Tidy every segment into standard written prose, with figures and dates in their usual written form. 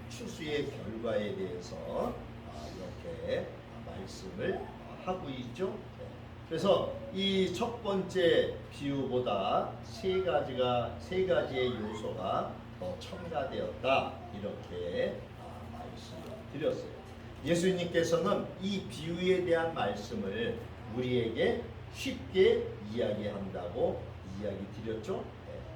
추수의 결과에 대해서 이렇게 말씀을 하고 있죠. 그래서 이 첫 번째 비유보다 세 가지의 요소가 더 첨가되었다, 이렇게 말씀을 드렸어요. 예수님께서는 이 비유에 대한 말씀을 우리에게 쉽게 이야기한다고 이야기 드렸죠.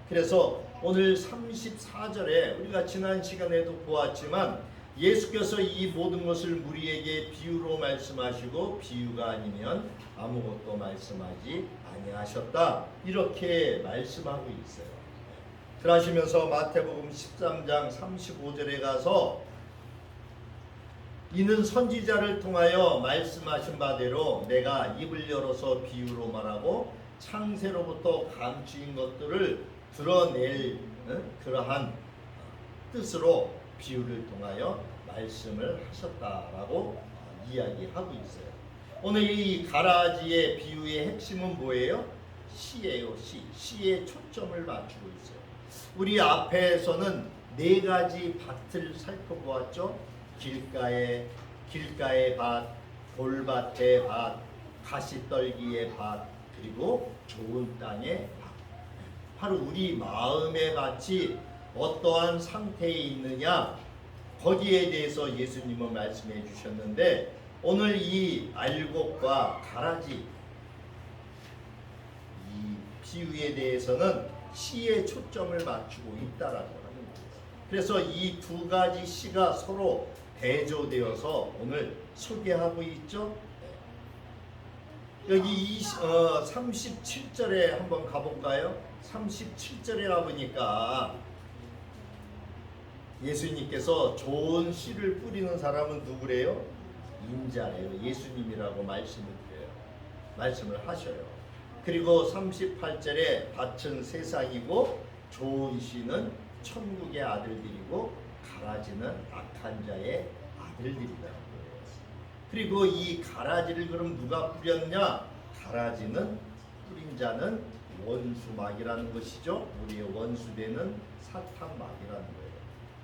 그래서 오늘 34절에 우리가 지난 시간에도 보았지만 예수께서 이 모든 것을 우리에게 비유로 말씀하시고 비유가 아니면 아무것도 말씀하지 아니하셨다, 이렇게 말씀하고 있어요. 그러시면서 마태복음 13장 35절에 가서 이는 선지자를 통하여 말씀하신 바대로 내가 입을 열어서 비유로 말하고 창세로부터 감추인 것들을 드러낼 그러한 뜻으로 비유를 통하여 말씀을 하셨다라고 이야기하고 있어요. 오늘 이 가라지의 비유의 핵심은 뭐예요? 시예요. 시에 초점을 맞추고 있어요. 우리 앞에서는 네 가지 밭을 살펴보았죠. 길가의 밭, 돌밭의 밭, 가시떨기의 밭, 그리고 좋은 땅의 밭. 바로 우리 마음의 밭이 어떠한 상태에 있느냐, 거기에 대해서 예수님은 말씀해 주셨는데, 오늘 이 알곡과 가라지 이 비유에 대해서는 시에 초점을 맞추고 있다라고 하는 거예요. 그래서 이 두 가지 시가 서로 대조되어서 오늘 소개하고 있죠. 여기 37절에 한번 가볼까요? 37절에 가보니까 예수님께서 좋은 씨를 뿌리는 사람은 누구래요? 인자래요. 예수님이라고 말씀을 하셔요. 그리고 38절에 밭은 세상이고 좋은 씨는 천국의 아들들이고 가라지는 악한 자의 아들들이라고 해요. 그리고 이 가라지를 그럼 누가 뿌렸냐? 가라지는 뿌린 자는 원수막이라는 것이죠. 우리의 원수되는 사탄막이라는 거예요.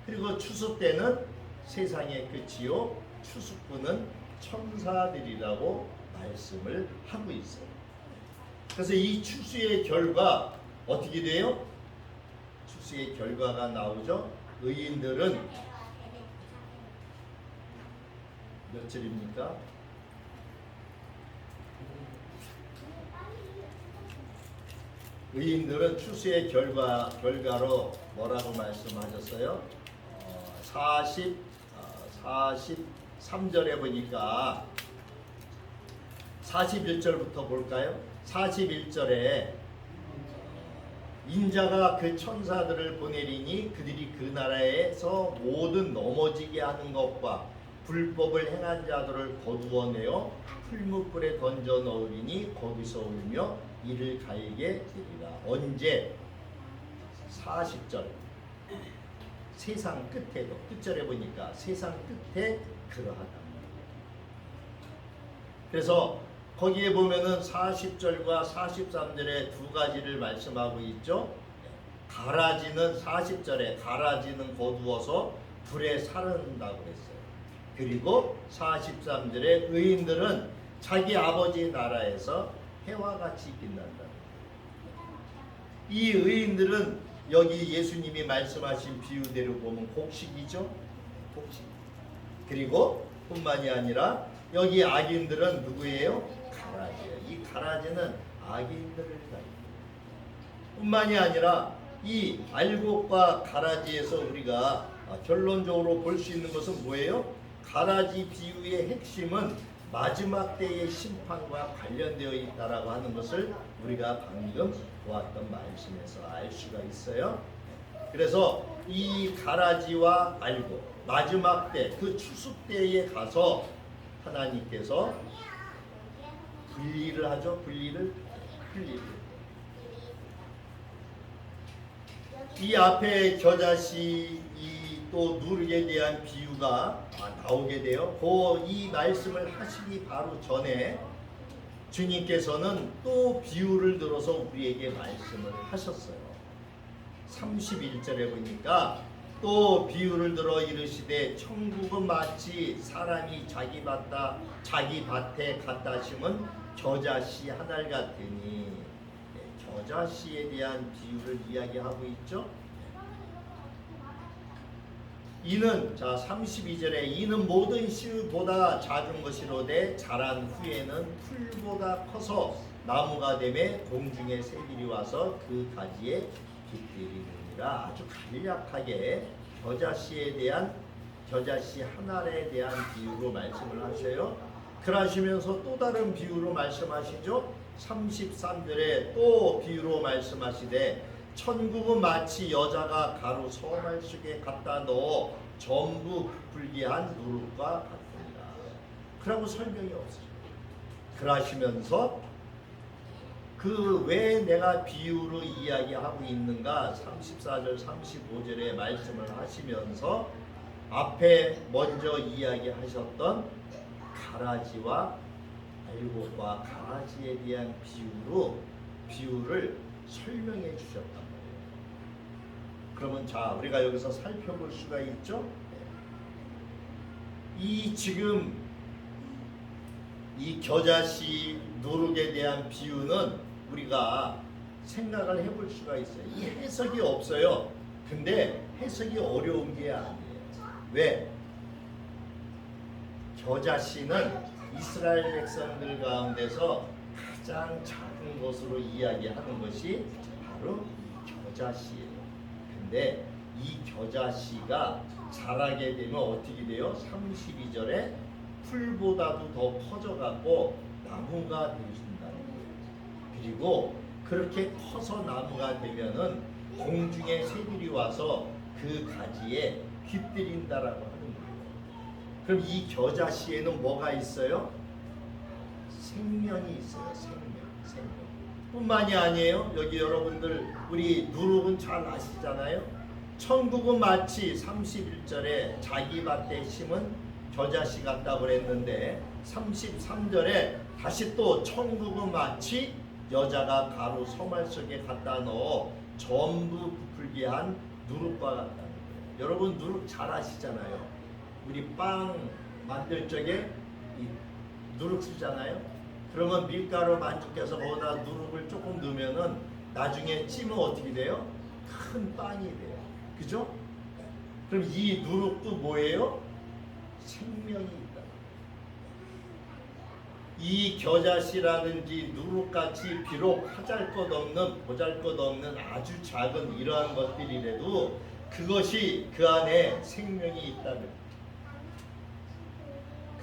그리고 추수 때는 세상의 끝이요, 추수꾼은 천사들이라고 말씀을 하고 있어요. 그래서 이 추수의 결과 어떻게 돼요? 추수의 결과가 나오죠. 의인들은 몇 절입니까? 의인들은 추수의 결과로 뭐라고 말씀하셨어요? 43절에 보니까 41절부터 볼까요? 41절에 인자가 그 천사들을 보내리니 그들이 그 나라에서 모든 넘어지게 하는 것과 불법을 행한 자들을 거두어내어 풀무불에 던져 넣으리니 거기서 울며 이를 갈게 되리라. 언제? 40절. 세상 끝에도, 끝절에 보니까 세상 끝에 그러하다. 그래서 거기에 보면은 40절과 43절에 두 가지를 말씀하고 있죠. 가라지는 40절에 가라지는 거두어서 불에 사른다고 했어요. 그리고 43절에 의인들은 자기 아버지의 나라에서 해와 같이 빛난다. 이 의인들은 여기 예수님이 말씀하신 비유대로 보면 곡식이죠. 곡식. 그리고 뿐만이 아니라 여기 악인들은 누구예요? 가라지예요. 이 가라지는 악인들을 가리킵니다. 뿐만이 아니라 이 알곡과 가라지에서 우리가 결론적으로 볼 수 있는 것은 뭐예요? 가라지 비유의 핵심은 마지막 때의 심판과 관련되어 있다라고 하는 것을 우리가 방금 보았던 말씀에서 알 수가 있어요. 그래서 이 가라지와 알곡, 마지막 때, 그 추수 때에 가서 하나님께서 분리를 하죠. 분리를. 이 앞에 겨자씨 또 누룩에 대한 비유가 나오게 돼요. 이 말씀을 하시기 바로 전에 주님께서는 또 비유를 들어서 우리에게 말씀을 하셨어요. 31절에 보니까 또 비유를 들어 이르시되 천국은 마치 사람이 자기 밭에 갖다 심은 겨자씨 하나 같으니. 겨자씨에 대한 비유를 이야기하고 있죠. 이는 자 32절에 이는 모든 씨보다 작은 것이로되 자란 후에는 풀보다 커서 나무가 되매 공중의 새들이 와서 그 가지에 깃들이느니라. 아주 간략하게 겨자씨 하나에 대한 비유로 말씀을 하셔요. 그러시면서 또 다른 비유로 말씀하시죠. 33절에 또 비유로 말씀하시되 천국은 마치 여자가 가루 서말 속에 갖다 넣어 전부 부풀게 한 누룩과 같습니다. 그러고 설명이 없어요. 그러시면서 그 왜 내가 비유로 이야기하고 있는가 34절 35절에 말씀을 하시면서 앞에 먼저 이야기하셨던 가라지와 알곡과 가라지에 대한 비유를 설명해 주셨단 말이에요. 그러면 자 우리가 여기서 살펴볼 수가 있죠. 지금 이 겨자씨 누룩에 대한 비유는 우리가 생각을 해볼 수가 있어요. 이 해석이 없어요. 근데 해석이 어려운 게 아니에요. 왜? 겨자씨는 이스라엘 백성들 가운데서 가장 작은 것으로 이야기하는 것이 바로 겨자씨예요. 근데 이 겨자씨가 자라게 되면 어떻게 돼요? 32절에 풀보다도 더 커져갖고 나무가 되신다는 거예요. 그리고 그렇게 커서 나무가 되면은 공중의 새들이 와서 그 가지에 깃들인다라고 하는 거예요. 그럼 이 겨자씨에는 뭐가 있어요? 생명이 있어요. 생명. 뿐만이 아니에요. 여기 여러분들 우리 누룩은 잘 아시잖아요. 천국은 마치 31절에 자기 밭에 심은 겨자씨 같다고 그랬는데 33절에 다시 또 천국은 마치 여자가 가루 소말 속에 갖다 넣어 전부 부풀게 한 누룩과 같다는 거예요. 여러분 누룩 잘 아시잖아요. 우리 빵 만들 적에 이 누룩 쓰잖아요. 그러면 밀가루 반죽해서 거기다 누룩을 조금 넣으면은 나중에 찌면 어떻게 돼요? 큰 빵이 돼요. 그죠? 그럼 이 누룩도 뭐예요? 생명이 있다. 이 겨자씨라든지 누룩같이 비록 보잘것없는 아주 작은 이러한 것들이라도 그것이 그 안에 생명이 있다면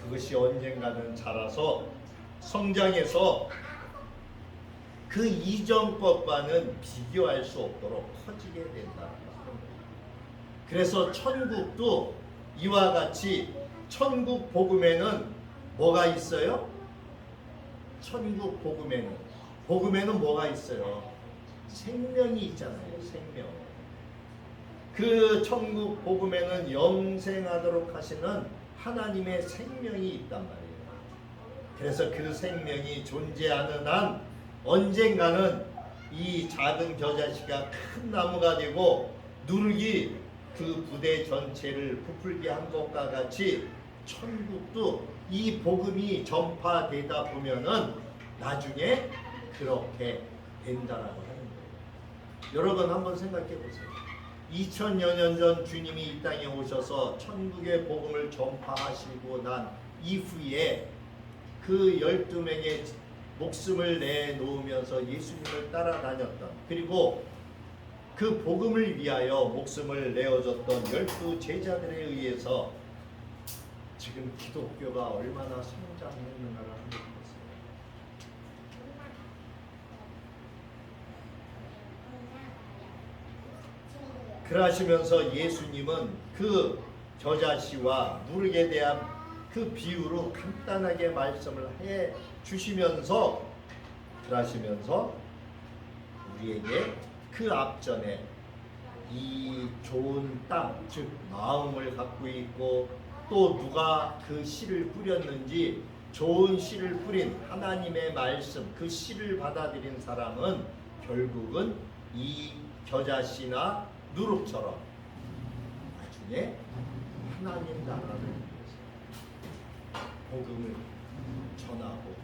그것이 언젠가는 자라서 성장해서 그 이전 것과는 비교할 수 없도록 커지게 된다. 그래서 천국도 이와 같이 천국 복음에는 뭐가 있어요? 천국 복음에는 뭐가 있어요? 생명이 있잖아요. 생명. 그 천국 복음에는 영생하도록 하시는 하나님의 생명이 있단 말이에요. 그래서 그 생명이 존재하는 한 언젠가는 이 작은 겨자씨가 큰 나무가 되고 누룩이 그 부대 전체를 부풀게 한 것과 같이 천국도 이 복음이 전파되다 보면은 나중에 그렇게 된다라고 하는 거예요. 여러분 한번 생각해 보세요. 2000여 년 전 주님이 이 땅에 오셔서 천국의 복음을 전파하시고 난 이후에 그 12명의 목숨을 내놓으면서 예수님을 따라다녔던 그리고 그 복음을 위하여 목숨을 내어줬던 12제자들에 의해서 지금 기독교가 얼마나 성장했는가를 한번 보세요. 그러시면서 예수님은 그 겨자씨와 누룩에 대한 그 비유로 간단하게 말씀을 해 주시면서 그러시면서 우리에게 그 앞전에 이 좋은 땅, 즉 마음을 갖고 있고 또 누가 그 씨를 뿌렸는지 좋은 씨를 뿌린 하나님의 말씀, 그 씨를 받아들인 사람은 결국은 이 겨자씨나 누룩처럼 중에 하나님 나라를 위해서 복음을 전하고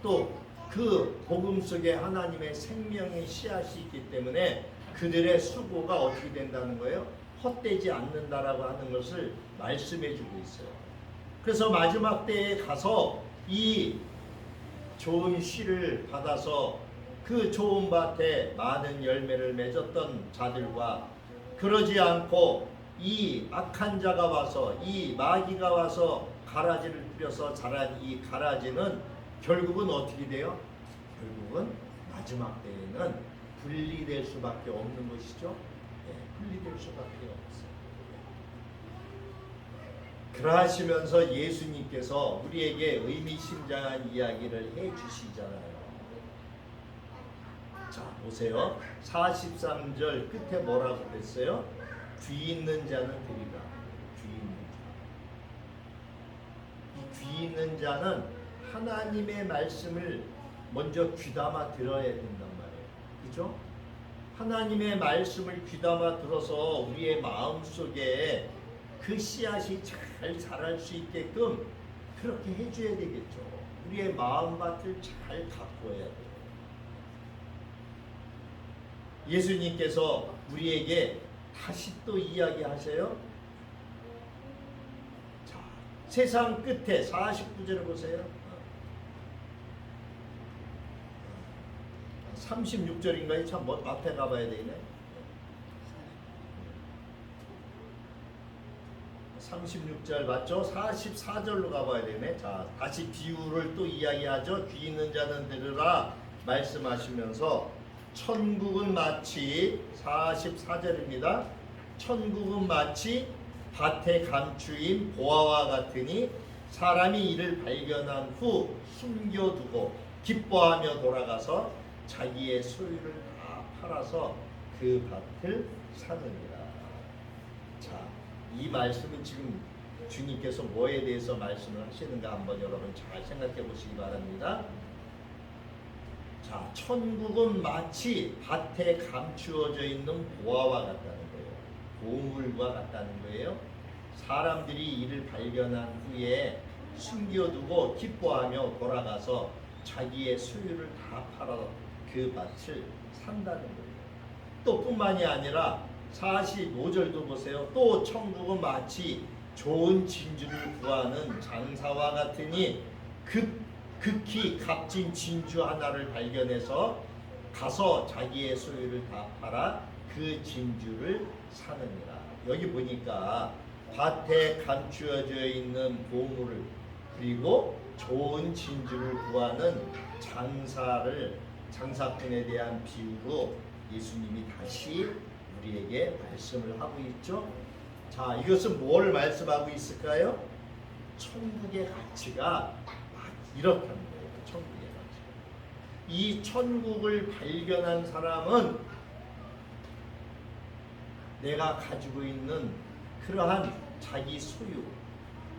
또 그 복음 속에 하나님의 생명의 씨앗이 있기 때문에 그들의 수고가 어떻게 된다는 거예요? 헛되지 않는다라고 하는 것을 말씀해 주고 있어요. 그래서 마지막 때에 가서 이 좋은 씨를 받아서 그 좋은 밭에 많은 열매를 맺었던 자들과 그러지 않고 이 악한 자가 와서 이 마귀가 와서 가라지를 뿌려서 자란 이 가라지는 결국은 어떻게 돼요? 결국은 마지막 때에는 분리될 수밖에 없는 것이죠. 분리될 수밖에 없어요. 그러하시면서 예수님께서 우리에게 의미심장한 이야기를 해주시잖아요. 자, 보세요. 43절 끝에 뭐라고 그랬어요? 귀 있는 자는 들으라. 귀 있는 자는 하나님의 말씀을 먼저 귀담아 들어야 된단 말이에요. 그죠? 하나님의 말씀을 귀담아 들어서 우리의 마음속에 그 씨앗이 잘 자랄 수 있게끔 그렇게 해줘야 되겠죠. 우리의 마음밭을 잘 가꿔야 돼요. 예수님께서 우리에게 다시 또 이야기하세요. 자, 세상 끝에 49절을 보세요. 36절인가요? 참 앞에 가봐야 되네. 36절 맞죠? 44절로 가봐야 되네. 자, 다시 비유를 또 이야기하죠. 귀 있는 자는 들으라 말씀하시면서 천국은 마치 44절입니다. 천국은 마치 밭에 감추인 보화와 같으니 사람이 이를 발견한 후 숨겨두고 기뻐하며 돌아가서 자기의 소유를 다 팔아서 그 밭을 사느니라. 자, 이 말씀은 지금 주님께서 뭐에 대해서 말씀을 하시는가 한번 여러분 잘 생각해 보시기 바랍니다. 자, 천국은 마치 밭에 감추어져 있는 보화와 같다는 거예요. 보물과 같다는 거예요. 사람들이 이를 발견한 후에 숨겨두고 기뻐하며 돌아가서 자기의 소유를 다 팔아 그 밭을 산다는 거예요. 또 뿐만이 아니라 45절도 보세요. 또 천국은 마치 좋은 진주를 구하는 장사와 같으니 극히 값진 진주 하나를 발견해서 가서 자기의 소유를 다 팔아 그 진주를 사느니라. 여기 보니까 밭에 감추어져 있는 보물을 그리고 좋은 진주를 구하는 장사꾼에 대한 비유로 예수님이 다시 우리에게 말씀을 하고 있죠. 자, 이것은 뭘 말씀하고 있을까요? 천국의 가치가 이렇게 하는 거예요. 천국의 가치. 이 천국을 발견한 사람은 내가 가지고 있는 그러한 자기 소유,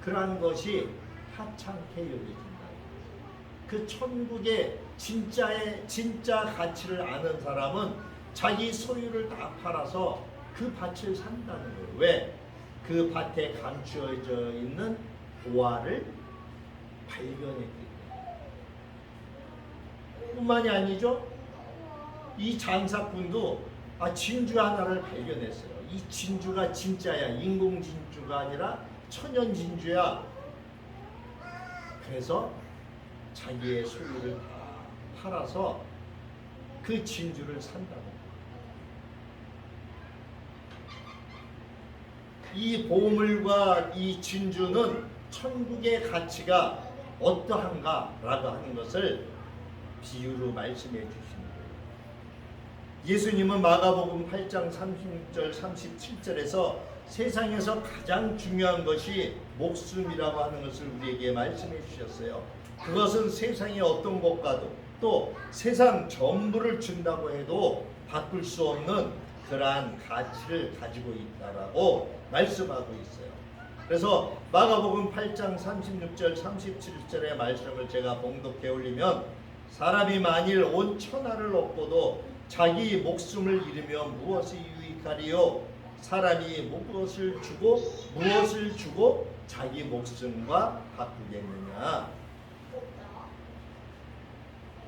그러한 것이 하찮게 여겨진다. 그 천국의 진짜 가치를 아는 사람은 자기 소유를 다 팔아서 그 밭을 산다는 거예요. 왜? 그 밭에 감추어져 있는 보화를 발견했기 때문에. 뿐만이 아니죠. 이 장사꾼도 진주 하나를 발견했어요. 이 진주가 진짜야. 인공 진주가 아니라 천연 진주야. 그래서 자기의 소유를 다 팔아서 그 진주를 산다는 거예요. 이 보물과 이 진주는 천국의 가치가 어떠한가라고 하는 것을 비유로 말씀해 주시는 거예요. 예수님은 마가복음 8장 36절 37절에서 세상에서 가장 중요한 것이 목숨이라고 하는 것을 우리에게 말씀해 주셨어요. 그것은 세상의 어떤 것과도 또 세상 전부를 준다고 해도 바꿀 수 없는 그러한 가치를 가지고 있다라고 말씀하고 있어요. 그래서 마가복음 8장 36절 37절의 말씀을 제가 봉독해 올리면 사람이 만일 온 천하를 얻고도 자기 목숨을 잃으면 무엇이 유익하리요? 사람이 무엇을 주고 자기 목숨과 바꾸겠느냐.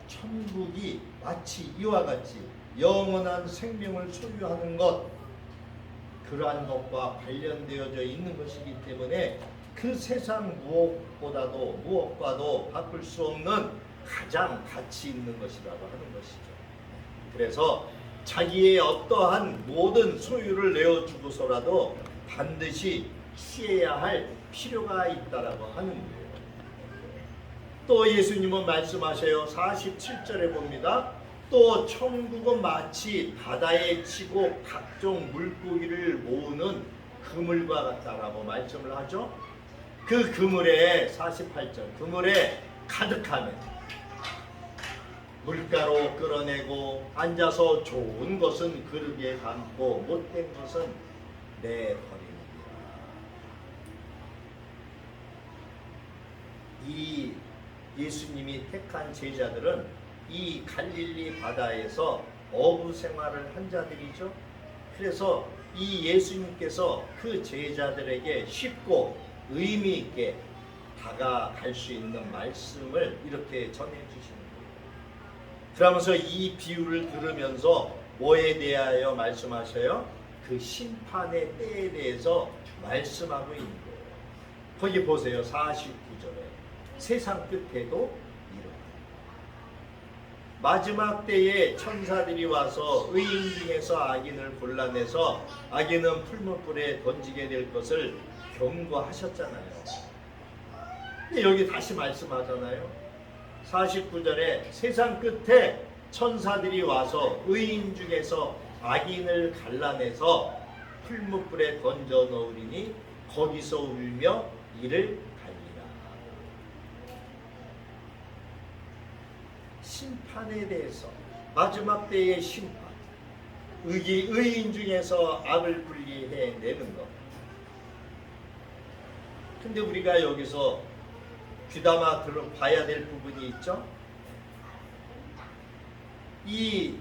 천국이 마치 이와 같이 영원한 생명을 소유하는 것, 그러한 것과 관련되어져 있는 것이기 때문에 그 세상 무엇과도 바꿀 수 없는 가장 가치 있는 것이라고 하는 것이죠. 그래서 자기의 어떠한 모든 소유를 내어주고서라도 반드시 취해야 할 필요가 있다라고 하는 거예요. 또 예수님은 말씀하셔요. 47절에 봅니다. 또 천국은 마치 바다에 치고 각종 물고기를 모으는 그물과 같다라고 말씀을 하죠. 그 그물에 48절 그물에 가득하면 물가로 끌어내고 앉아서 좋은 것은 그릇에 담고 못된 것은 내버립니다. 이 예수님이 택한 제자들은 이 갈릴리 바다에서 어부 생활을 한 자들이죠. 그래서 이 예수님께서 그 제자들에게 쉽고 의미 있게 다가갈 수 있는 말씀을 이렇게 전해주시는 거예요. 그러면서 이 비유를 들으면서 뭐에 대하여 말씀하셔요? 그 심판의 때에 대해서 말씀하고 있는 거예요. 거기 보세요. 49절에 세상 끝에도 마지막 때에 천사들이 와서 의인 중에서 악인을 골라내서 악인은 풀무불에 던지게 될 것을 경고하셨잖아요. 근데 여기 다시 말씀하잖아요. 49절에 세상 끝에 천사들이 와서 의인 중에서 악인을 갈라내서 풀무불에 던져 넣으리니 거기서 울며 이를 심판에 대해서 마지막 때의 심판, 의인 중에서 악을 분리해내는 것. 근데 우리가 여기서 귀담아 들어봐야 될 부분이 있죠. 이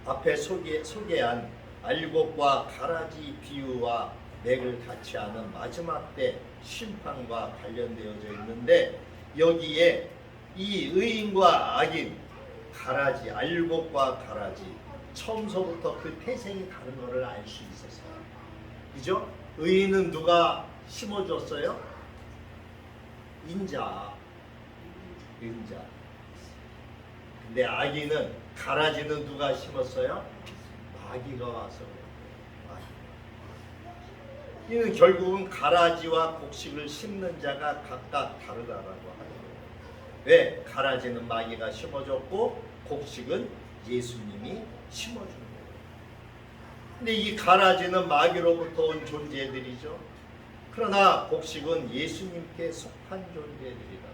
앞에 소개한 알곡과 가라지 비유와 맥을 같이 하는 마지막 때 심판과 관련되어져 있는데 여기에 이 의인과 악인, 가라지, 알곡과 가라지 처음서부터 그 태생이 다른 것을 알 수 있었어요. 그죠? 의인은 누가 심어줬어요? 인자. 근데 악인은, 가라지는 누가 심었어요? 마귀가 와서 그래요. 이는 결국은 가라지와 곡식을 심는 자가 각각 다르다라고 하는 거예요. 왜? 가라지는 마귀가 심어줬고 곡식은 예수님이 심어준 거예요. 근데 이 가라지는 마귀로부터 온 존재들이죠. 그러나 곡식은 예수님께 속한 존재들이라고.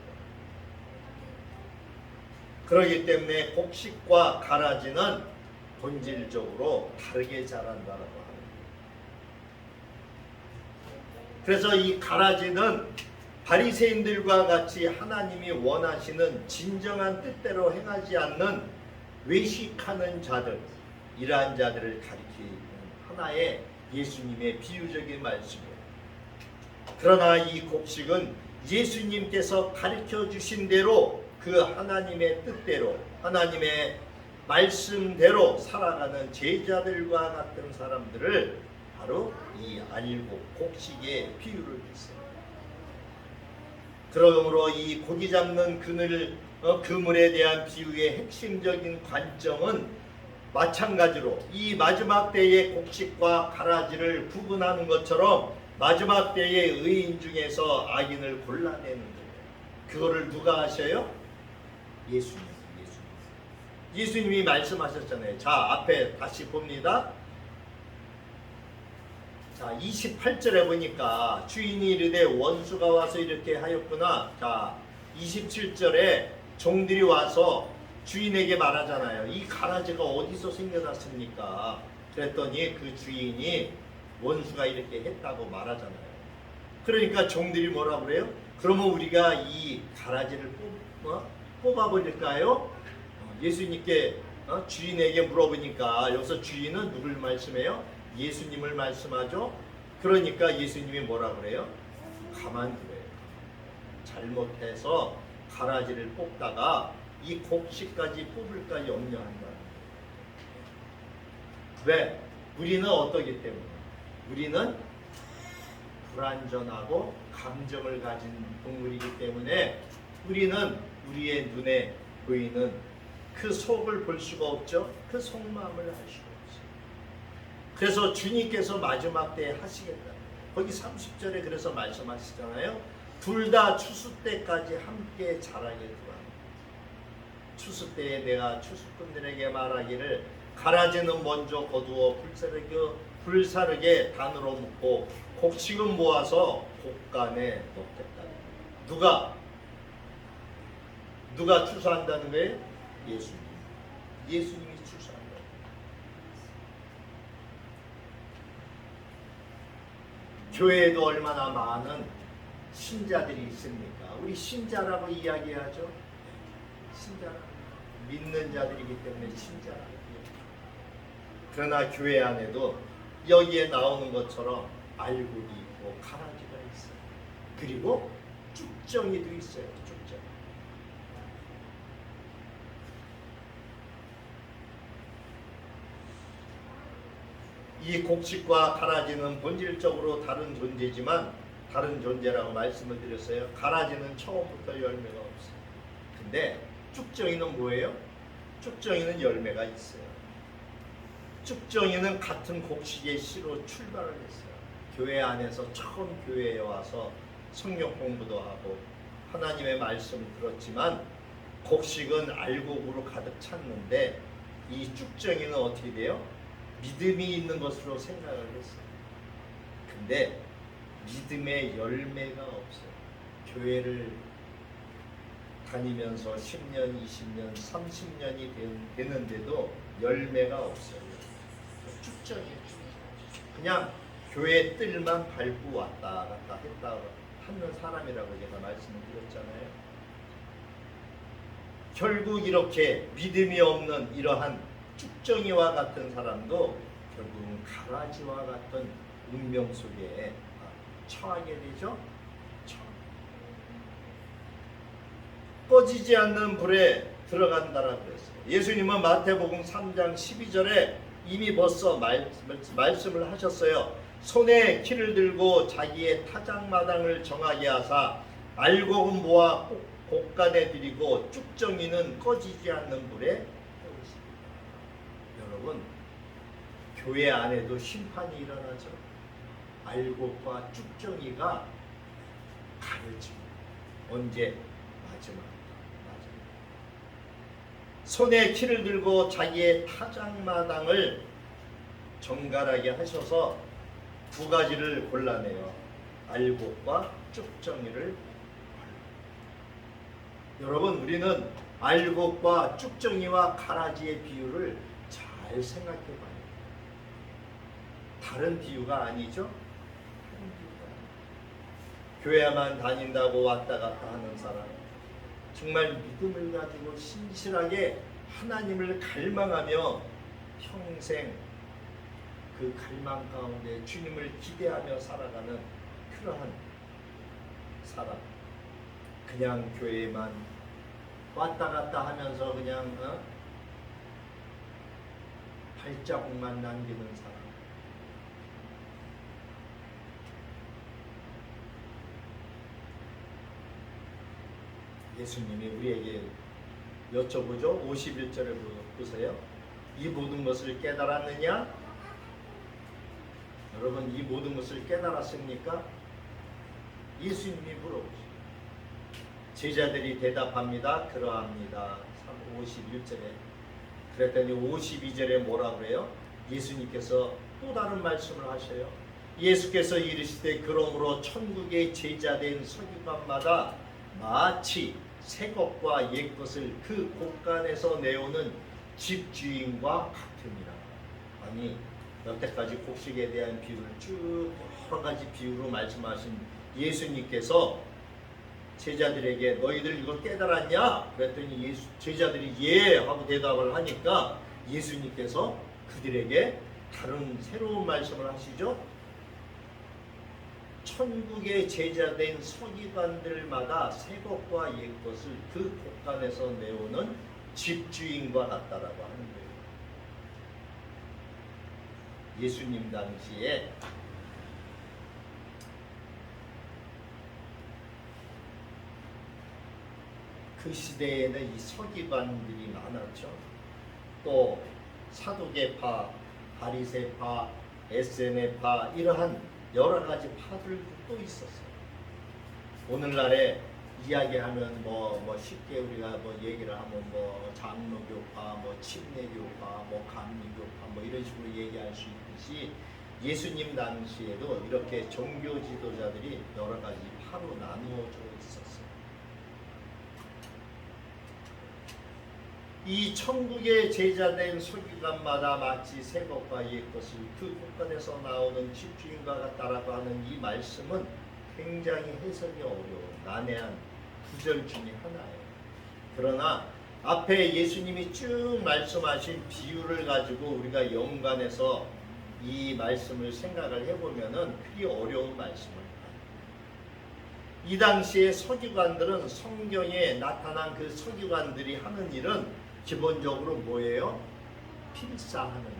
그렇기 때문에 곡식과 가라지는 본질적으로 다르게 자란다라고 합니다. 그래서 이 가라지는 바리새인들과 같이 하나님이 원하시는 진정한 뜻대로 행하지 않는 외식하는 자들, 이러한 자들을 가리키는 하나의 예수님의 비유적인 말씀이에요. 그러나 이 곡식은 예수님께서 가르쳐 주신 대로 그 하나님의 뜻대로 하나님의 말씀대로 살아가는 제자들과 같은 사람들을 바로 이 알곡, 곡식의 비유를 했어요. 그러므로 이 고기 잡는 그물에 대한 비유의 핵심적인 관점은 마찬가지로 이 마지막 때의 곡식과 가라지를 구분하는 것처럼 마지막 때의 의인 중에서 악인을 골라내는 거예요. 그거를 누가 하셔요? 예수님이 말씀하셨잖아요. 자, 앞에 다시 봅니다. 자, 28절에 보니까 주인이 이르되 원수가 와서 이렇게 하였구나. 자, 27절에 종들이 와서 주인에게 말하잖아요. 이 가라지가 어디서 생겨났습니까? 그랬더니 그 주인이 원수가 이렇게 했다고 말하잖아요. 그러니까 종들이 뭐라 그래요? 그러면 우리가 이 가라지를 뽑아버릴까요? 예수님께 주인에게 물어보니까 여기서 주인은 누굴 말씀해요? 예수님을 말씀하죠. 그러니까 예수님이 뭐라 그래요? 가만두래요. 잘못해서 가라지를 뽑다가 이 곡식까지 뽑을까 염려한다. 왜? 우리는 어떠기 때문에? 우리는 불완전하고 감정을 가진 동물이기 때문에 우리는 우리의 눈에 보이는 그 속을 볼 수가 없죠. 그 속마음을 알 수가 없어요. 그래서 주님께서 마지막 때에 하시겠다. 거기 30절에 그래서 말씀하시잖아요. 둘 다 추수 때까지 함께 자라게 두라. 추수 때에 내가 추수꾼들에게 말하기를 가라지는 먼저 거두어 불사르게 단으로 묶고 곡식은 모아서 곡간에 넣겠다. 누가 추수한다는 거예요? 예수님. 예수님이 추수한다. 교회에도 얼마나 많은 신자들이 있습니까? 우리 신자라고 이야기하죠. 신자, 믿는 자들이기 때문에 신자라고. 그러나 교회 안에도 여기에 나오는 것처럼 알곡이 있고 가라지가 있어요. 그리고 쭉정이도 있어요. 쭉정. 이 곡식과 가라지는 본질적으로 다른 존재지만 다른 존재라고 말씀을 드렸어요. 가라지는 처음부터 열매가 없어요. 근데 쭉정이는 뭐예요? 쭉정이는 열매가 있어요. 쭉정이는 같은 곡식의 씨로 출발을 했어요. 교회 안에서 처음 교회에 와서 성경 공부도 하고 하나님의 말씀을 들었지만 곡식은 알곡으로 가득 찼는데 이 쭉정이는 어떻게 돼요? 믿음이 있는 것으로 생각을 했어요. 근데 믿음의 열매가 없어요. 교회를 다니면서 10년, 20년, 30년이 되는데도 열매가 없어요. 쭉정이에요. 그냥 교회 뜰만 밟고 왔다 갔다 했다 하는 사람이라고 제가 말씀을 드렸잖아요. 결국 이렇게 믿음이 없는 이러한 쭉정이와 같은 사람도 결국은 가라지와 같은 운명 속에 처하게 되죠. 꺼지지 않는 불에 들어간다라고 그랬어요. 예수님은 마태복음 3장 12절에 이미 벌써 말씀을 하셨어요. 손에 키를 들고 자기의 타작마당을 정하게 하사 알곡은 모아 곡간에 들이고 쭉정이는 꺼지지 않는 불에 태우십니다. 여러분, 교회 안에도 심판이 일어나죠. 알곡과 쭉정이가 가르칩니다. 언제? 마지막. 손에 키를 들고 자기의 타작마당을 정갈하게 하셔서 두 가지를 골라내요. 알곡과 쭉정이를. 여러분, 우리는 알곡과 쭉정이와 가라지의 비유를 잘 생각해 봐요. 다른 비유가 아니죠? 교회만 다닌다고 왔다 갔다 하는 사람, 정말 믿음을 가지고 신실하게 하나님을 갈망하며 평생 그 갈망 가운데 주님을 기대하며 살아가는 그러한 사람, 그냥 교회만 왔다 갔다 하면서 그냥 발자국만 남기는 사람, 예수님이 우리에게 여쭤보죠. 51절을 보세요. 이 모든 것을 깨달았느냐? 여러분, 이 모든 것을 깨달았습니까? 예수님이 물어보죠. 제자들이 대답합니다. 그러합니다. 51절에. 그랬더니 52절에 뭐라 그래요? 예수님께서 또 다른 말씀을 하셔요. 예수께서 이르시되 그러므로 천국의 제자된 서기관마다 마치 새 것과 옛 것을 그 곳간에서 내오는 집주인과 같으니라. 아니, 여태까지 곡식에 대한 비유를 쭉 여러 가지 비유로 말씀하신 예수님께서 제자들에게 너희들 이걸 깨달았냐? 그랬더니 제자들이 예 하고 대답을 하니까 예수님께서 그들에게 다른 새로운 말씀을 하시죠. 천국의 제자된 서기관들마다 새 것과 옛 것을 그 곳간에서 내오는 집주인과 같다라고 하는 거예요. 예수님 당시에 그 시대에는 이 서기관들이 많았죠. 또 사두개파, 바리새파, 에세네파 이러한 여러 가지 파들도 또 있었어요. 오늘날에 이야기하면 뭐 쉽게 우리가 뭐 얘기를 하면 뭐 장로교파, 뭐 침례교파, 뭐 감리교파 뭐 이런 식으로 얘기할 수 있듯이 예수님 당시에도 이렇게 종교 지도자들이 여러 가지 파로 나누어져 있었어요. 이 천국의 제자된 서기관마다 마치 새 것과 옛 것을 그 곳간에서 나오는 집주인과 같다라고 하는 이 말씀은 굉장히 해석이 어려운 난해한 구절 중에 하나예요. 그러나 앞에 예수님이 쭉 말씀하신 비유를 가지고 우리가 연관해서 이 말씀을 생각을 해보면은 그리 어려운 말씀을 이 당시에 서기관들은 성경에 나타난 그 서기관들이 하는 일은 기본적으로 뭐예요? 필사하는 거예요.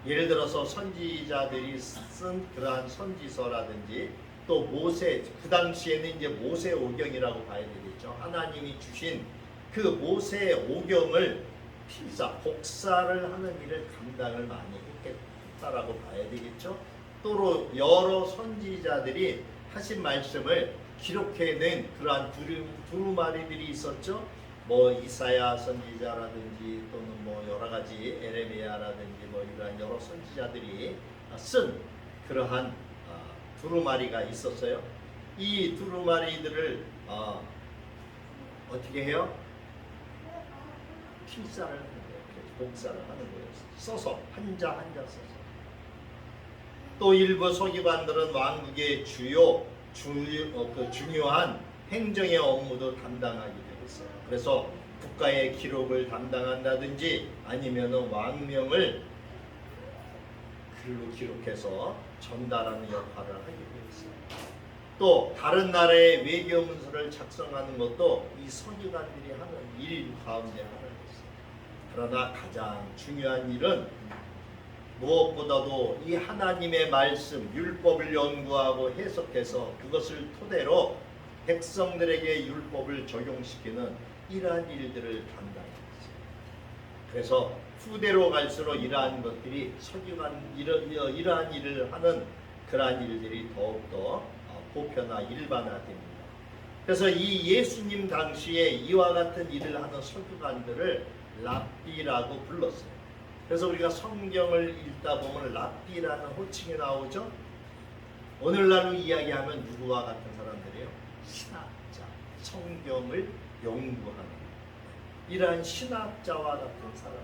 예를 들어서 선지자들이 쓴 그러한 선지서라든지 또 모세, 그 당시에는 이제 모세오경이라고 봐야 되겠죠. 하나님이 주신 그 모세오경을 필사, 복사를 하는 일을 감당을 많이 했다라고 봐야 되겠죠. 또 여러 선지자들이 하신 말씀을 기록해낸 그러한 두루마리들이 있었죠. 뭐 이사야 선지자라든지 또는 뭐 여러 가지 에레미야라든지 뭐 이러한 여러 선지자들이 쓴 그러한 두루마리가 있었어요. 이 두루마리들을 어떻게 해요? 필사를 하는 거예요. 복사를 하는 거예요. 써서 한자 한자 써서. 또 일부 서기관들은 왕국의 중요한 행정의 업무도 담당하기도 했어요. 그래서 국가의 기록을 담당한다든지 아니면은 왕명을 글로 기록해서 전달하는 역할을 하기도 했어요. 또 다른 나라의 외교 문서를 작성하는 것도 이 서기관들이 하는 일 가운데 하나였어요. 그러나 가장 중요한 일은 무엇보다도 이 하나님의 말씀, 율법을 연구하고 해석해서 그것을 토대로 백성들에게 율법을 적용시키는 이러한 일들을 담당했어요. 그래서 후대로 갈수록 이러한 것들이 서기관 이러한 일을 하는 그러한 일들이 더욱더 보편화 일반화됩니다. 그래서 이 예수님 당시에 이와 같은 일을 하는 서기관들을 랍비라고 불렀어요. 그래서 우리가 성경을 읽다 보면 랍비라는 호칭이 나오죠. 오늘날로 이야기하면 누구와 같은 사람들이에요? 신학자, 성경을 연구하는 이러한 신학자와 같은 사람.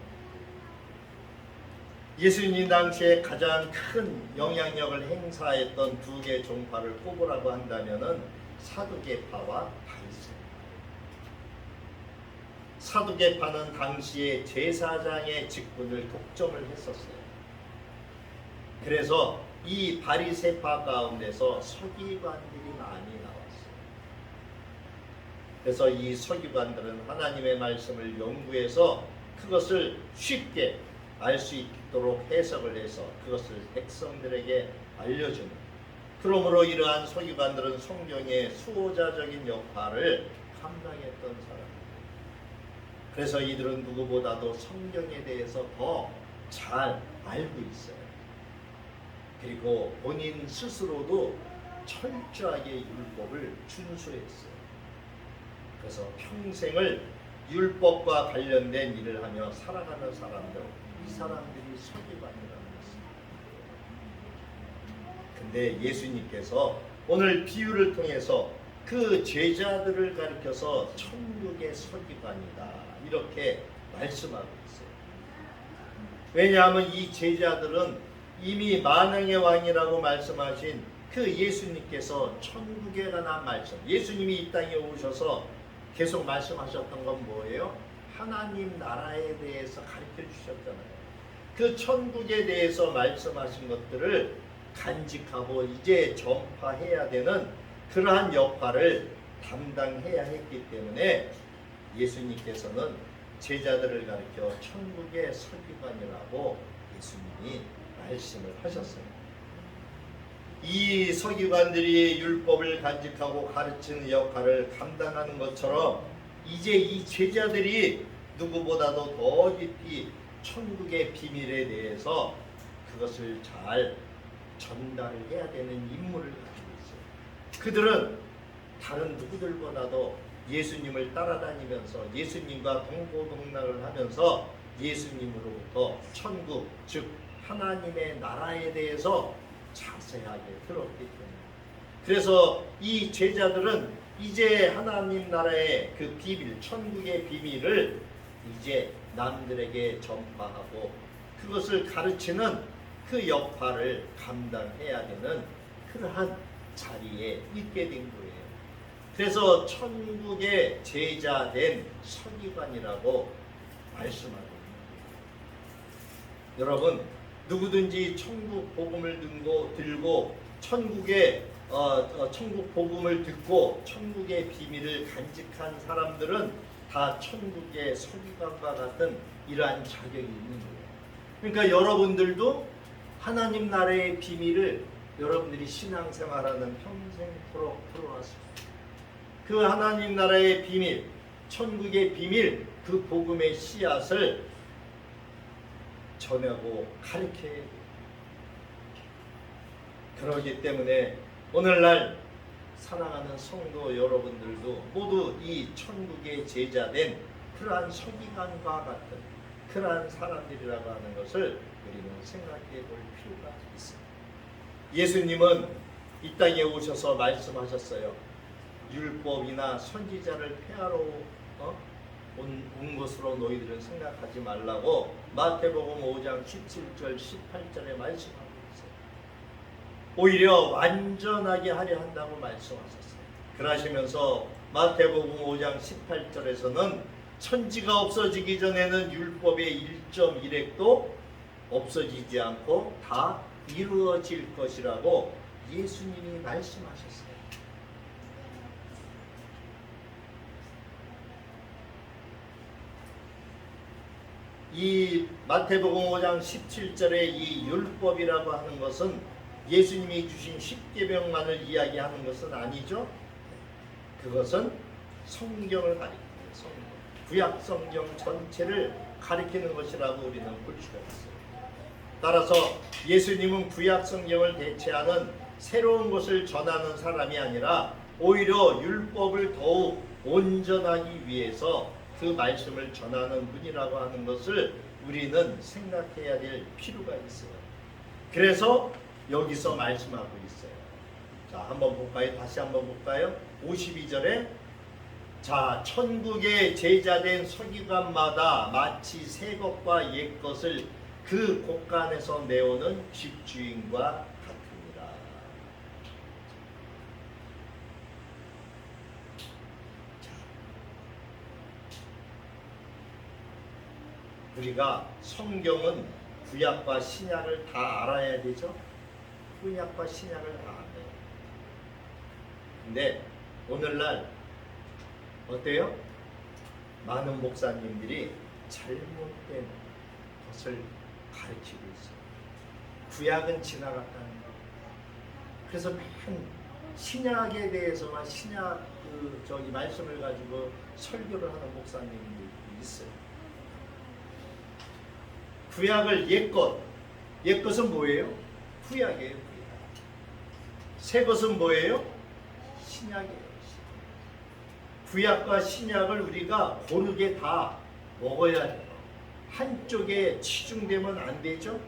예수님 당시에 가장 큰 영향력을 행사했던 두 개의 종파를 꼽으라고 한다면은 사두개파와 바리새파. 사두개파는 당시에 제사장의 직분을 독점을 했었어요. 그래서 이 바리새파 가운데서 서기관들이 많이 나왔어요. 그래서 이 서기관들은 하나님의 말씀을 연구해서 그것을 쉽게 알 수 있도록 해석을 해서 그것을 백성들에게 알려주는, 그러므로 이러한 서기관들은 성경의 수호자적인 역할을 감당했던 사람입니다. 그래서 이들은 누구보다도 성경에 대해서 더 잘 알고 있어요. 그리고 본인 스스로도 철저하게 율법을 준수했어요. 그래서 평생을 율법과 관련된 일을 하며 살아가는 사람들, 이 사람들이 서기관이라는 것입니다. 근데 예수님께서 오늘 비유를 통해서 그 제자들을 가리켜서 천국의 서기관이다 이렇게 말씀하고 있어요. 왜냐하면 이 제자들은 이미 만왕의 왕이라고 말씀하신 그 예수님께서 천국에 관한 말씀, 예수님이 이 땅에 오셔서 계속 말씀하셨던 건 뭐예요? 하나님 나라에 대해서 가르쳐 주셨잖아요. 그 천국에 대해서 말씀하신 것들을 간직하고 이제 전파해야 되는 그러한 역할을 담당해야 했기 때문에 예수님께서는 제자들을 가리켜 천국의 서기관이라고 예수님이 말씀을 하셨어요. 이 서기관들이 율법을 간직하고 가르치는 역할을 감당하는 것처럼 이제 이 제자들이 누구보다도 더 깊이 천국의 비밀에 대해서 그것을 잘 전달을 해야 되는 임무를 가지고 있어요. 그들은 다른 누구들보다도 예수님을 따라다니면서 예수님과 동고동락을 하면서 예수님으로부터 천국, 즉 하나님의 나라에 대해서 자세하게 들었기 때문에, 그래서 이 제자들은 이제 하나님 나라의 그 비밀, 천국의 비밀을 이제 남들에게 전파하고 그것을 가르치는 그 역할을 감당해야 되는 그러한 자리에 있게 된 거예요. 그래서 천국의 제자된 서기관이라고 말씀하고 있는 거예요. 여러분, 누구든지 천국 복음을 들고 천국의 천국 복음을 듣고 천국의 비밀을 간직한 사람들은 다 천국의 서기관과 같은 이러한 자격이 있는 거예요. 그러니까 여러분들도 하나님 나라의 비밀을 여러분들이 신앙생활하는 평생토록 풀어왔습니다. 그 하나님 나라의 비밀, 천국의 비밀, 그 복음의 씨앗을 전하고 가르쳐야 돼요. 그러기 때문에 오늘날 사랑하는 성도 여러분들도 모두 이 천국의 제자된 그러한 서기관과 같은 그러한 사람들이라고 하는 것을 우리는 생각해 볼 필요가 있습니다. 예수님은 이 땅에 오셔서 말씀하셨어요. 율법이나 선지자를 폐하러 온 것으로 너희들은 생각하지 말라고 마태복음 5장 17절 18절에 말씀하고 있어요. 오히려 완전하게 하려 한다고 말씀하셨어요. 그러시면서 마태복음 5장 18절에서는 천지가 없어지기 전에는 율법의 1.1획도 없어지지 않고 다 이루어질 것이라고 예수님이 말씀하셨어요. 이 마태복음 5장 17절의 이 율법이라고 하는 것은 예수님이 주신 십계명만을 이야기하는 것은 아니죠. 그것은 성경을 가리키는 성경, 구약 성경 전체를 가리키는 것이라고 우리는 볼 수가 있어요. 따라서 예수님은 구약 성경을 대체하는 새로운 것을 전하는 사람이 아니라 오히려 율법을 더욱 온전하기 위해서 그 말씀을 전하는 분이라고 하는 것을 우리는 생각해야 될 필요가 있어요. 그래서 여기서 말씀하고 있어요. 자, 한번 볼까요? 다시 한번 볼까요? 52절에 자, 천국의 제자된 서기관마다 마치 새 것과 옛 것을 그 곳간에서 내오는 집주인과 같으니라. 우리가 성경은 구약과 신약을 다 알아야 되죠. 구약과 신약을 다 알아요. 근데 오늘날 어때요? 많은 목사님들이 잘못된 것을 가르치고 있어요. 구약은 지나갔다는 거. 그래서 맨 신약에 대해서만 신약 말씀을 가지고 설교를 하는 목사님들이 있어요. 구약을 옛것은 뭐예요? 구약이에요. 구약. 새것은 뭐예요? 신약이에요. 구약과 신약을 우리가 고르게 다 먹어야 돼요. 한쪽에 치중되면 안 되죠?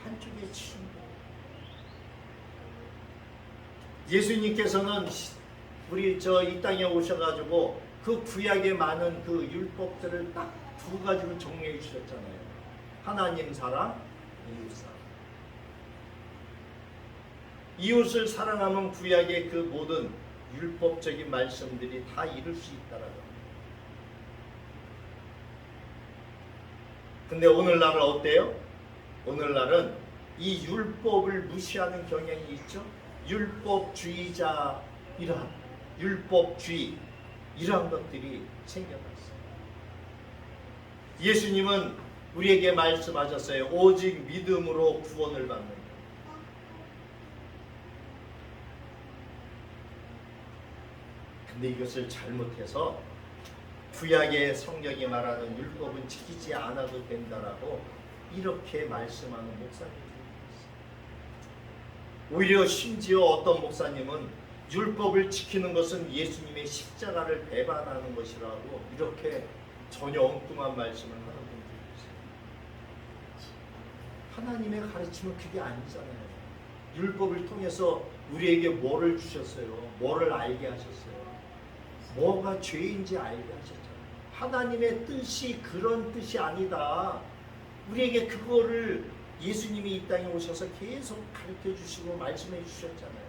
한쪽에 치중되면. 예수님께서는 우리 이 땅에 오셔가지고 그 구약에 많은 그 율법들을 딱 두 가지로 정리해 주셨잖아요. 하나님 사랑, 이웃 사랑. 이웃을 사랑하면 구약의 그 모든 율법적인 말씀들이 다 이룰 수 있다라고 합니다. 근데 오늘날은 어때요? 오늘날은 이 율법을 무시하는 경향이 있죠. 율법주의자 율법주의 이러한 것들이 생겨났어요. 예수님은 우리에게 말씀하셨어요. 오직 믿음으로 구원을 받는다. 근데 이것을 잘못해서 구약의 성경이 말하는 율법은 지키지 않아도 된다라고 이렇게 말씀하는 목사님들이 있어요. 오히려 심지어 어떤 목사님은 율법을 지키는 것은 예수님의 십자가를 배반하는 것이라고 이렇게 전혀 엉뚱한 말씀을 하는 분들이 있어요. 하나님의 가르침은 그게 아니잖아요. 율법을 통해서 우리에게 뭐를 주셨어요? 뭐를 알게 하셨어요? 뭐가 죄인지 알게 하셨잖아요. 하나님의 뜻이 그런 뜻이 아니다. 우리에게 그거를 예수님이 이 땅에 오셔서 계속 가르쳐 주시고 말씀해 주셨잖아요.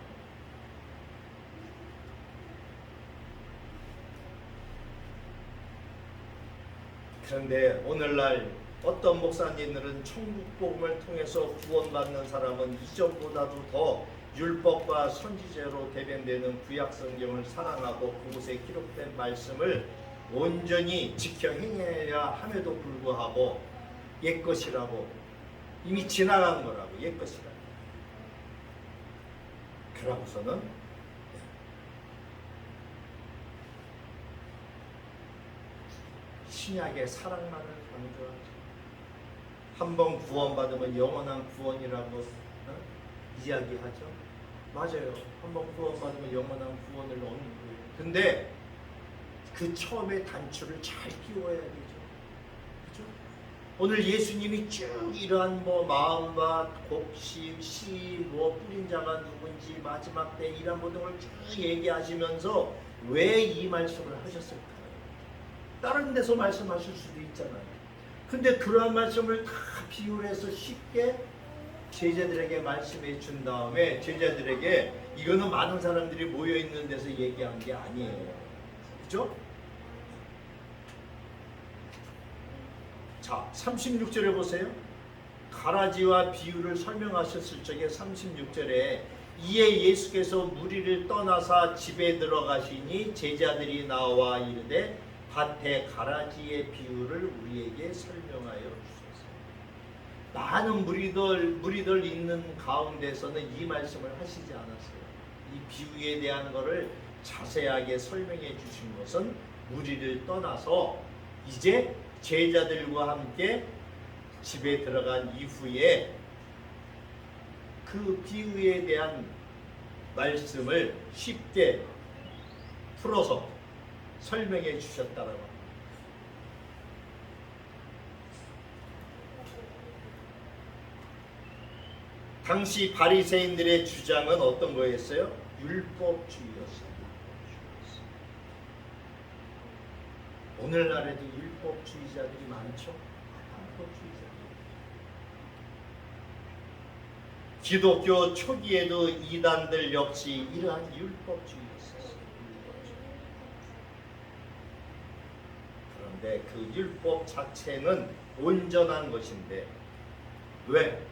그런데 오늘날 어떤 목사님들은 천국 복음을 통해서 구원받는 사람은 이전보다도 더 율법과 선지자로 대변되는 구약 성경을 사랑하고 그곳에 기록된 말씀을 온전히 지켜 행해야 함에도 불구하고 옛것이라고 이미 지나간 거라고 옛것이라고 그러고서는 신약의 사랑만을 강조하죠. 한번 구원받으면 영원한 구원이라고 이야기하죠. 맞아요. 한번 구원받으면 영원한 구원을 얻는 거예요. 근데 그 처음에 단추를 잘 끼워야 되죠. 그죠? 오늘 예수님이 쭉 이러한 마음과 곡식, 씨, 뿌린 자가 누군지 마지막 때 이러한 모든 걸 쭉 얘기하시면서 왜 이 말씀을 하셨을까요? 다른 데서 말씀하실 수도 있잖아요. 근데 그러한 말씀을 다 비유해서 쉽게 제자들에게 말씀해 준 다음에 제자들에게 이거는 많은 사람들이 모여 있는 데서 얘기한 게 아니에요. 그죠? 자, 36절에 보세요. 가라지와 비유를 설명하셨을 적에 36절에 이에 예수께서 무리를 떠나사 집에 들어가시니 제자들이 나와 이르되 밭에 가라지의 비유를 우리에게 설명하여 주소서. 많은 무리들 있는 가운데서는 이 말씀을 하시지 않았어요. 이 비유에 대한 것을 자세하게 설명해 주신 것은 무리를 떠나서 이제 제자들과 함께 집에 들어간 이후에 그 비유에 대한 말씀을 쉽게 풀어서 설명해 주셨다라고 합니다. 당시 바리새인들의 주장은 어떤 거였어요? 율법주의였어요. 오늘날에도 율법주의자들이 많죠. 율법주의자들. 기독교 초기에도 이단들 역시 이러한 율법주의였어요. 그런데 그 율법 자체는 온전한 것인데 왜?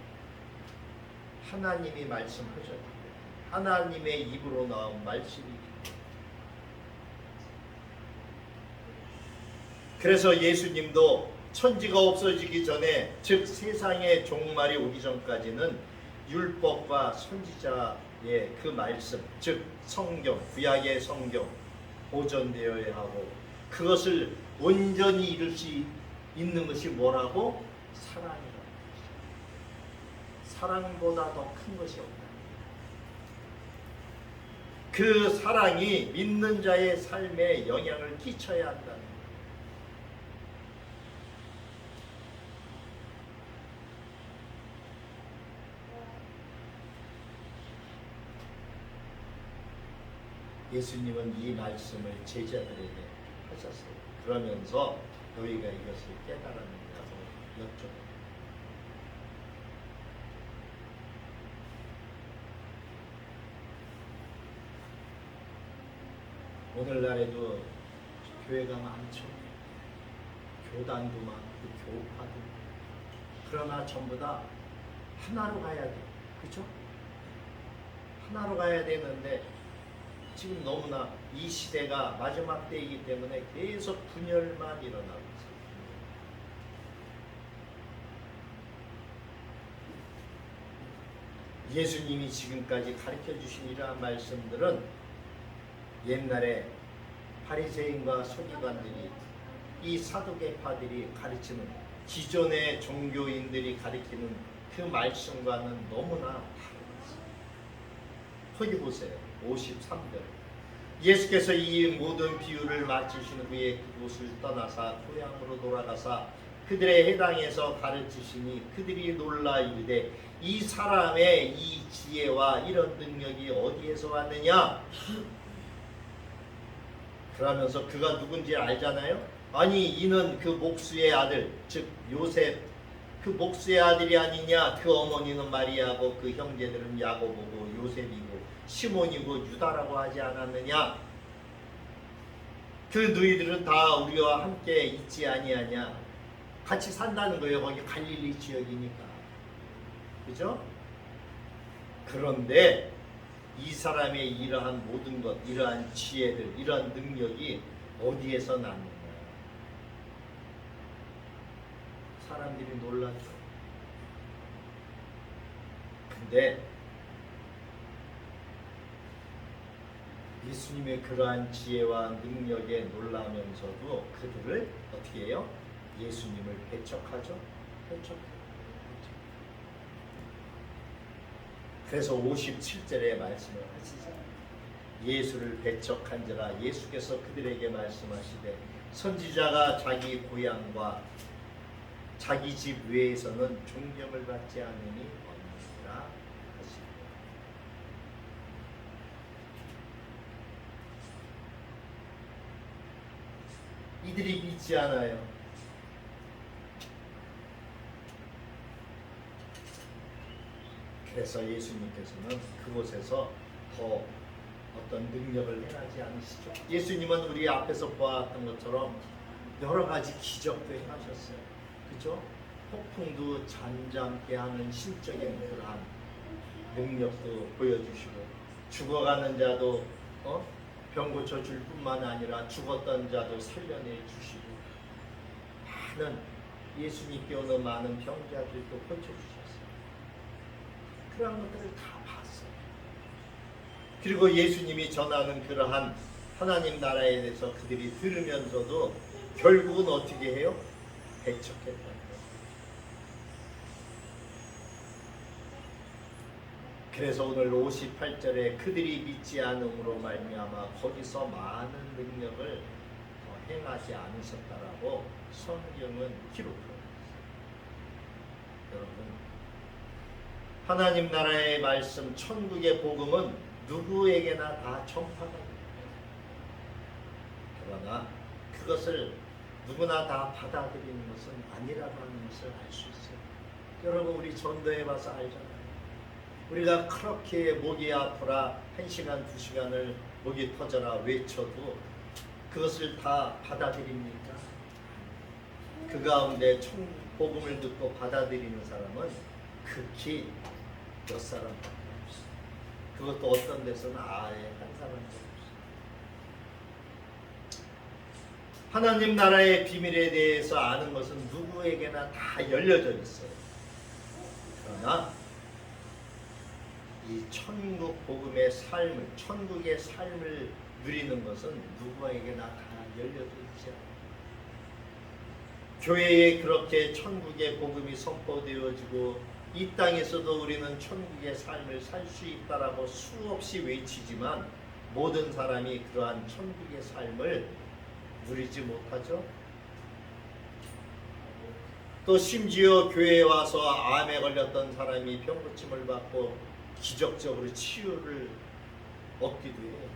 하나님이 말씀하셨기 때문에 하나님의 입으로 나온 말씀이기 때문에. 그래서 예수님도 천지가 없어지기 전에 즉 세상의 종말이 오기 전까지는 율법과 선지자의 그 말씀 즉 성경 구약의 성경 보존되어야 하고 그것을 온전히 이룰 수 있는 것이 뭐라고? 사랑이라고. 사랑보다 더 큰 것이 없다. 그 사랑이 믿는 자의 삶에 영향을 끼쳐야 한다는 거예요. 예수님은 이 말씀을 제자들에게 하셨어요. 그러면서 너희가 이것을 깨달았느냐고 여쭤요. 오늘날에도 교회가 많죠. 교단도 많고 교파도. 그러나 전부 다 하나로 가야 돼. 그죠? 하나로 가야 되는데 지금 너무나 이 시대가 마지막 때이기 때문에 계속 분열만 일어나고 있어요. 예수님이 지금까지 가르쳐 주신 이러한 말씀들은 옛날에 바리새인과 서기관들이 이 사두개파들이 가르치는 기존의 종교인들이 가르치는 그 말씀과는 너무나 다르죠. 거기 보세요. 53절. 예수께서 이 모든 비유를 마치신 후에 그곳을 떠나사 고향으로 돌아가사 그들의 해당에서 가르치시니 그들이 놀라 이르되 이 사람의 이 지혜와 이런 능력이 어디에서 왔느냐? 그러면서 그가 누군지 알잖아요. 아니 이는 그 목수의 아들 즉 요셉 그 목수의 아들이 아니냐. 그 어머니는 마리아고 그 형제들은 야고보고 요셉이고 시몬이고 유다라고 하지 않았느냐. 그 너희들은 다 우리와 함께 있지 아니하냐. 같이 산다는 거예요. 거기 갈릴리 지역이니까. 그죠? 그런데 이 사람의 이러한 모든 것, 이러한 지혜들, 이러한 능력이 어디에서 났느냐. 사람들이 놀랐죠. 근데 예수님의 그러한 지혜와 능력에 놀라면서도 그들을 어떻게 해요? 예수님을 배척하죠. 배척해요. 그래서 57절에 말씀을 하시죠. 예수를 배척한지라 예수께서 그들에게 말씀하시되 선지자가 자기 고향과 자기 집 외에서는 존경을 받지 않으니 없느니라 하시고. 이들이 믿지 않아요. 그래서 예수님께서는 그곳에서 더 어떤 능력을 행하지 않으시죠. 예수님은 우리 앞에서 보았던 것처럼 여러 가지 기적도 행하셨어요. 그죠? 폭풍도 잠잠게 하는 신적인 그러한 능력도 보여주시고 죽어가는 자도 병 고쳐줄 뿐만 아니라 죽었던 자도 살려내 주시고 많은 예수님께 오는 많은 병자들도 고쳐주셨어요. 그런 것들을 다 봤어요. 그리고 예수님이 전하는 그러한 하나님 나라에 대해서 그들이 들으면서도 결국은 어떻게 해요? 배척했다는 거예요. 그래서 오늘 58절에 그들이 믿지 않음으로 말미암아 거기서 많은 능력을 행하지 않으셨다라고 성경은 기록합니다. 여러분, 하나님 나라의 말씀, 천국의 복음은 누구에게나 다 전파가 됩니다. 그러나 그것을 누구나 다 받아들이는 것은 아니라고 하는 것을 알 수 있어요. 여러분, 우리 전도해 봐서 알잖아요. 우리가 그렇게 목이 아프라 1시간, 2시간을 목이 터져라 외쳐도 그것을 다 받아들입니까? 그 가운데 천국 복음을 듣고 받아들이는 사람은 극히 몇 사람밖에 없어요. 그것도 어떤 데서는 아예 한 사람도 없어요. 하나님 나라의 비밀에 대해서 아는 것은 누구에게나 다 열려져 있어요. 그러나 이 천국 복음의 삶을, 천국의 삶을 누리는 것은 누구에게나 다 열려져 있지 않아요. 교회에 그렇게 천국의 복음이 선포되어지고 이 땅에서도 우리는 천국의 삶을 살 수 있다라고 수없이 외치지만 모든 사람이 그러한 천국의 삶을 누리지 못하죠. 또 심지어 교회에 와서 암에 걸렸던 사람이 병고침을 받고 기적적으로 치유를 얻기도 해요.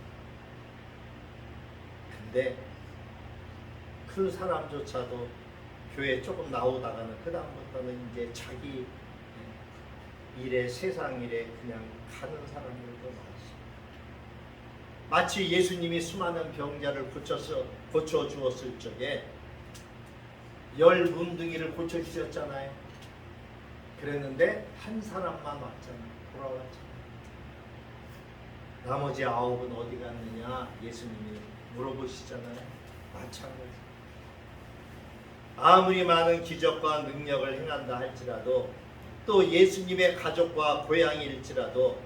근데 그 사람조차도 교회에 조금 나오다가는 그 다음부터는 이제 자기 일에, 세상 일에 그냥 가는 사람들도 많습니다. 마치 예수님이 수많은 병자를 고쳐주었을 적에 10 문둥이를 고쳐주셨잖아요. 그랬는데 한 사람만 왔잖아. 돌아왔잖아. 나머지 9은 어디 갔느냐 예수님이 물어보시잖아요. 마찬가지. 아무리 많은 기적과 능력을 행한다 할지라도 또 예수님의 가족과 고향일지라도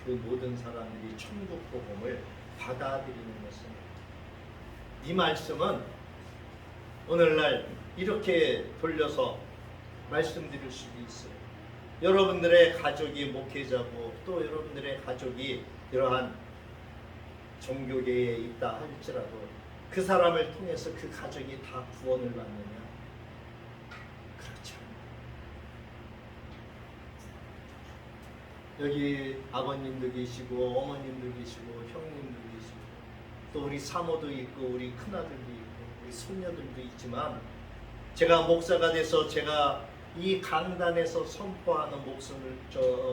그 모든 사람들이 천국 복음을 받아들이는 것은 이 말씀은 오늘날 이렇게 돌려서 말씀드릴 수도 있어요. 여러분들의 가족이 목회자고 또 여러분들의 가족이 이러한 종교계에 있다 할지라도 그 사람을 통해서 그 가족이 다 구원을 받느냐? 그렇죠. 여기 아버님도 계시고 어머님도 계시고 형님도 계시고 또 우리 사모도 있고 우리 큰아들도 있고 우리 손녀들도 있지만 제가 목사가 돼서 제가 이 강단에서 선포하는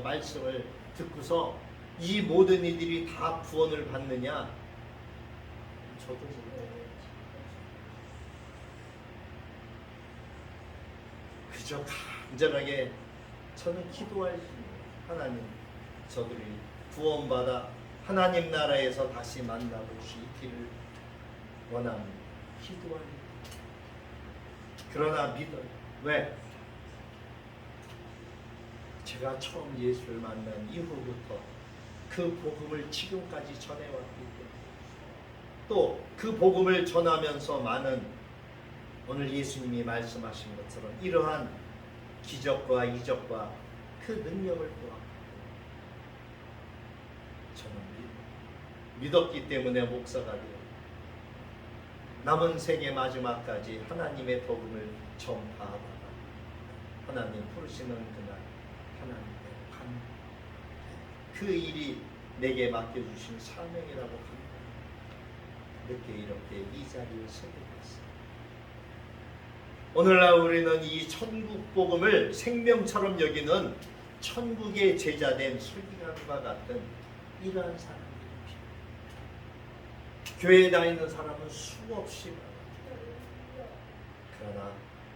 말씀을 듣고서 이 모든 이들이 다 구원을 받느냐? 저도 몰라요. 그저 간절하게 저는 기도할 뿐이에요. 하나님, 저들이 구원받아 하나님 나라에서 다시 만나볼 수 있기를 원합니다. 기도합니다. 그러나 믿어요. 왜? 제가 처음 예수를 만난 이후부터 그 복음을 지금까지 전해왔기 때문에 또 그 복음을 전하면서 많은 오늘 예수님이 말씀하신 것처럼 이러한 기적과 이적과 그 능력을 보았고 저는 믿었기 때문에 목사가 되어 남은 생애 마지막까지 하나님의 복음을 전파하다가 하나님 부르시는 그날 하나님의 그 일이 내게 맡겨주신 사명이라고 합니다. 이렇게 이 자리에 서게 됐어요. 오늘날 우리는 이 천국 복음을 생명처럼 여기는 천국의 제자된 서기관과 같은 이러한 사람들이 필요해요. 교회에 다니는 사람은 수없이 많아요. 그러나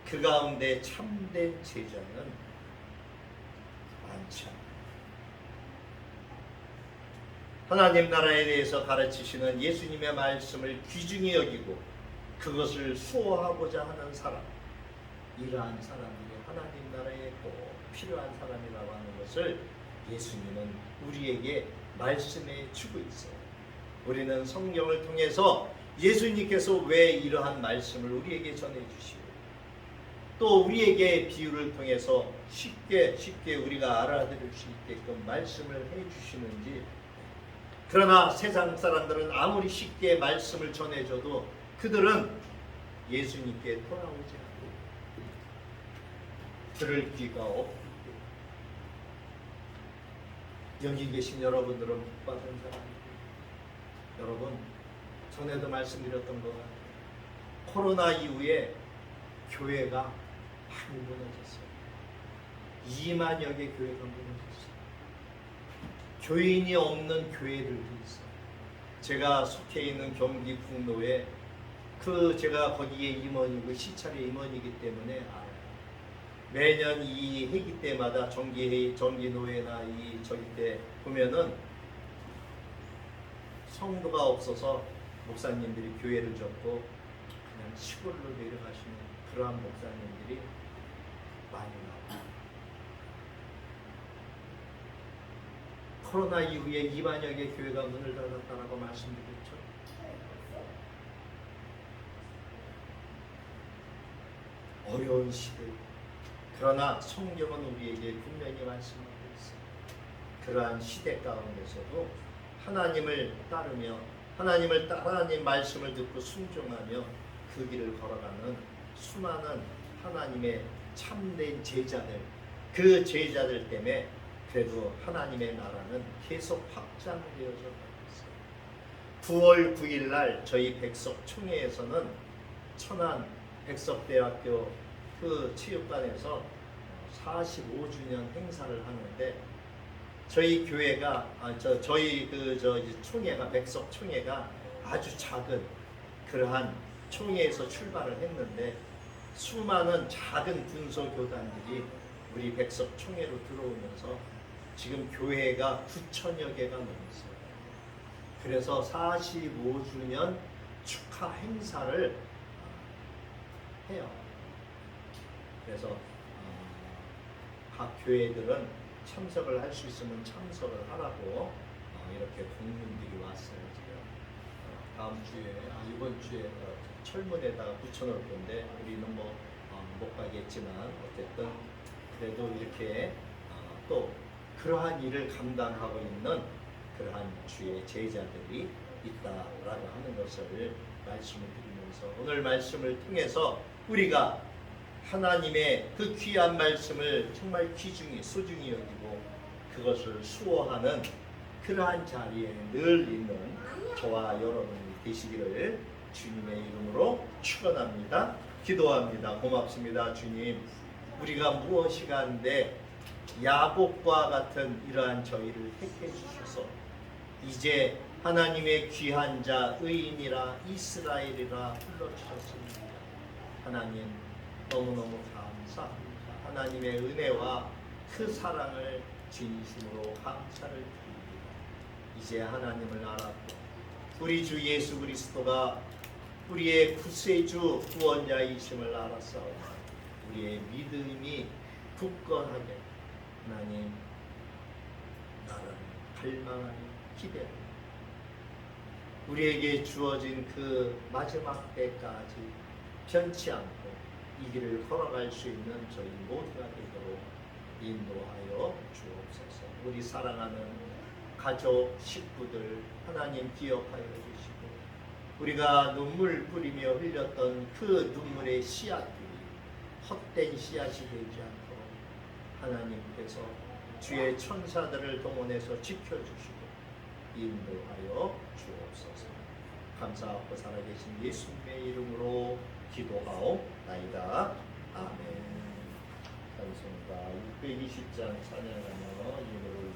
그 가운데 참된 제자는 많지 않아요. 하나님 나라에 대해서 가르치시는 예수님의 말씀을 귀중히 여기고 그것을 수호하고자 하는 사람, 이러한 사람들이 하나님 나라에 꼭 필요한 사람이라고 하는 것을 예수님은 우리에게 말씀해 주고 있어요. 우리는 성경을 통해서 예수님께서 왜 이러한 말씀을 우리에게 전해 주시고 또 우리에게 비유를 통해서 쉽게 우리가 알아들을 수 있게끔 말씀을 해 주시는지. 그러나 세상 사람들은 아무리 쉽게 말씀을 전해줘도 그들은 예수님께 돌아오지 않고 들을 귀가 없기 때문에 여기 계신 여러분들은 복받은 사람입니다. 여러분, 전에도 말씀드렸던 것 같아요. 코로나 이후에 교회가 많이 무너졌어요. 2만여 개 교회가 무너졌어요. 교인이 없는 교회들도 있어요. 제가 속해 있는 경기 북로에 제가 거기에 임원이고 시찰의 임원이기 때문에 알아요. 매년 이 회기 때마다 정기회의, 정기노회나 저기 때 보면은 성도가 없어서 목사님들이 교회를 접고 그냥 시골로 내려가시는 그러한 목사님들이 많이 나와요. 코로나 이후에 2만여 개 교회가 문을 닫았다라고 말씀드렸죠. 어려운 시대. 그러나 성경은 우리에게 분명히 말씀하고 있어요. 그러한 시대 가운데서도 하나님을 따르며 하나님 말씀을 듣고 순종하며 그 길을 걸어가는 수많은 하나님의 참된 제자들, 그 제자들 때문에 그래도 하나님의 나라는 계속 확장되어져 가고 있어요. 9월 9일 날 저희 백석총회에서는 천안 백석대학교 그 체육관에서 45주년 행사를 하는데 저희 교회가 저희 총회가 백석총회가 아주 작은 그러한 총회에서 출발을 했는데 수많은 작은 군소 교단들이 우리 백석 총회로 들어오면서 지금 교회가 9천여 개가 넘었어요. 그래서 45주년 축하 행사를 해요. 그래서 각 교회들은 참석을 할 수 있으면 참석을 하라고 이렇게 공문들이 왔어요. 지금 다음 주에 이번 주에 철문에다가 붙여놓을 건데 우리는 못 가겠지만 어쨌든 그래도 이렇게 또 그러한 일을 감당하고 있는 그러한 주의 제자들이 있다라고 하는 것을 말씀을 드리면서 오늘 말씀을 통해서 우리가 하나님의 그 귀한 말씀을 정말 귀중히 소중히 여기고 그것을 수호하는 그러한 자리에 늘 있는 저와 여러분이 되시기를 주님의 이름으로 축원합니다. 기도합니다. 고맙습니다. 주님, 우리가 무엇이 간데 야곱과 같은 이러한 저희를 택해 주셔서 이제 하나님의 귀한 자 의인이라 이스라엘이라 불러주셨습니다. 하나님 너무너무 감사합니다. 하나님의 은혜와 그 사랑을 진심으로 감사를 드립니다. 이제 하나님을 알았고 우리 주 예수 그리스도가 우리의 구세주 구원자이심을 알았사오니 우리의 믿음이 굳건하게 하나님 나를 갈망하니 기대합니다. 우리에게 주어진 그 마지막 때까지 변치 않고 이 길을 걸어갈 수 있는 저희 모두가 되도록 인도하여 주옵소서. 우리 사랑하는 가족, 식구들 하나님 기억하여 주시고 우리가 눈물 뿌리며 흘렸던 그 눈물의 씨앗들이 헛된 씨앗이 되지 않도록 하나님께서 주의 천사들을 동원해서 지켜주시고 인도하여 주옵소서. 감사하고 살아계신 예수님의 이름으로 기도하옵나이다. 아멘. 찬송가 620장 찬양하며 예배를